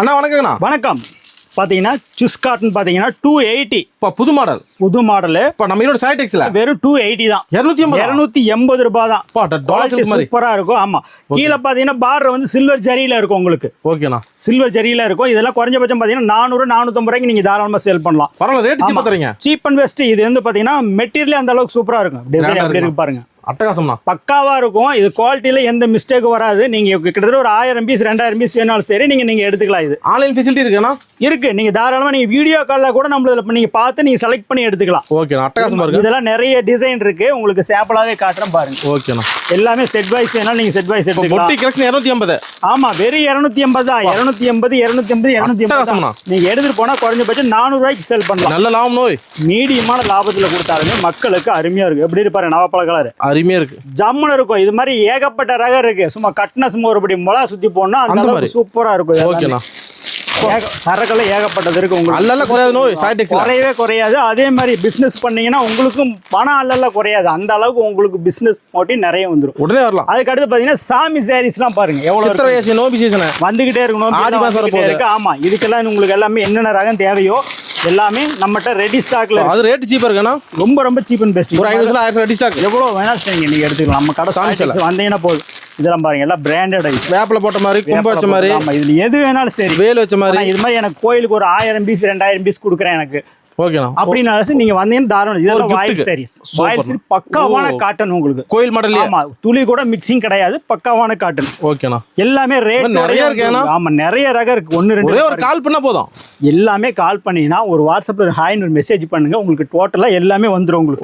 அண்ணா வணக்கங்கண்ணா. வணக்கம். பார்த்தீங்கன்னா சுஸ் காட்டன் பார்த்தீங்கன்னா 280 இப்போ புது மாடல் இப்போ நம்ம ஈரோடு சாய்டெக்ஸ்ல வெறும் 280 தான். 280 ரூபாய் தான். சூப்பரா இருக்கும். ஆமா, கீழே பார்த்தீங்கன்னா பார்டர் வந்து சில்வர் ஜரியில இருக்கும் உங்களுக்கு. ஓகேண்ணா, சில்வர் ஜரியில இருக்கும். இதெல்லாம் குறைஞ்சபட்சம் பார்த்தீங்கன்னா 400-450 ரூபாய்க்கு நீங்க தாராளமா சேல் பண்ணலாம். பரவாயில்ல, ரேட் சீப்பா தரீங்க. Cheap and best. இது வந்து பார்த்தீங்கன்னா மெட்டீரியல் அந்த அளவுக்கு சூப்பரா இருக்கும். டிசைன் எப்படி இருக்கு பாருங்க, அட்டகாசம்ண்ணா, பக்காவா இருக்கும். இது குவாலிட்டியில எந்த மிஸ்டேக்கும் வராது. நீங்க கிட்டத்தட்ட ஒரு 1000 பீஸ் 2000 பீஸ் வேணாலும் சரி நீங்க எடுத்துக்கலாம். இது ஆன்லைன் ஃபெசிலிட்டி இருக்குண்ணா? இருக்கு. நீங்க தாராளமா நீங்க வீடியோ கால்ல கூட நம்மள நீங்க பார்த்து நீங்க செலக்ட் பண்ணி எடுத்துக்கலாம். ஓகேண்ணா, அட்டகாசமா இருக்கு. இதெல்லாம் நிறைய டிசைன் இருக்கு. உங்களுக்கு சாம்பிளாவே காட்டுறேன் பாருங்க. ஓகேண்ணா, எல்லாமே செட் வைஸ் வேணாலும் நீங்க செட் வைஸ் எடுத்துக்கலாம். பொட்டி கலெக்ஷன் 250. ஆமா, வெறும் 280 தான். 280 நீங்க எடுத்துட்டு போனா குறைஞ்சபட்சம் 400 ரூபாய்க்கு சேல் பண்ணலாம். நல்ல லாபம் நோய் மீடியமான லாபத்துல கொடுத்தாலுமே மக்களுக்கு அருமையா இருக்கு. எப்படி இருப்பாரு, நவப்பழ கலர் அருமையா இருக்கு, ஜம்முன்னு இருக்கும். இது மாதிரி ஏகப்பட்ட ரகம் இருக்கு. சும்மா கட்டின சும்மா ஒருபடி மொளா சுத்தி போனா அந்த அளவுக்கு சூப்பரா இருக்கும். ஓகேண்ணா, சரக்குல ஏகப்பட்டது இருக்கு. உங்களுக்கு அல்லல்ல குறையாது நோய், சாய்டெக்ஸ்ல குறையவே குறையாது. அதே மாதிரி பிசினஸ் பண்ணீங்கன்னா உங்களுக்கும் பணம் அல்லல்ல குறையாது. அந்த அளவுக்கு உங்களுக்கு பிசினஸ் போட்டி நிறைய வந்துடும். உடனே வரலாம். அதுக்கு அடுத்து பாத்தீங்கன்னா சாமி சாரீஸ்லாம் பாருங்க எவ்வளவு நோபி சீசன் வந்துகிட்டே இருக்கணும். ஆமா, இதுக்கெல்லாம் உங்களுக்கு எல்லாமே என்னென்ன ரகம் தேவையோ எல்லாமே நம்மகிட்ட ரெடி ஸ்டாக்ல. அது ரேட் சீப்பா இருக்குண்ணா, ரொம்ப சீப் அண்ட் பெஸ்ட். ஒரு 500 ரெடி ஸ்டாக் எவ்வளவு வேணாலும் நீங்க எடுத்துக்கலாம். நம்ம கடை வந்தீங்கன்னா போதும். இதெல்லாம் பாருங்க, எல்லாம் பிராண்டட் ஐட்டம். வேப்பில போட்ட மாதிரி, கும்ப வச்ச மாதிரி, ஆமா, இதுல எது வேணாலும் சரி. வேல் வச்ச மாதிரி. இது மாதிரி எனக்கு கோயிலுக்கு ஒரு 1000 பீஸ் 2000 பீஸ் கொடுக்குறேன் எனக்கு. ஓகேண்ணா, அப்படினாலும் நீங்க வந்தீங்கன்னா தாராளம். இதெல்லாம் வாயில் சாரீஸ். வாயில் சாரி பக்காவான காட்டன் உங்களுக்கு. கோயில் மாடல். ஆமா, துளி கூட மிக்சிங் கிடையாது. பக்காவான காட்டன். ஓகேண்ணா, எல்லாமே ரேட் நிறைய இருக்கு. ஆமா, நிறைய ரகம் இருக்கு. 1-2 ஒரு கால் பண்ணா போதும். எல்லாமே கால் பண்ணீங்கன்னா ஒரு வாட்ஸ்அப்ல ஒரு ஹாய்னு ஒரு மெசேஜ் பண்ணுங்க. உங்களுக்கு டோட்டலா எல்லாமே வந்துரும் உங்களுக்கு.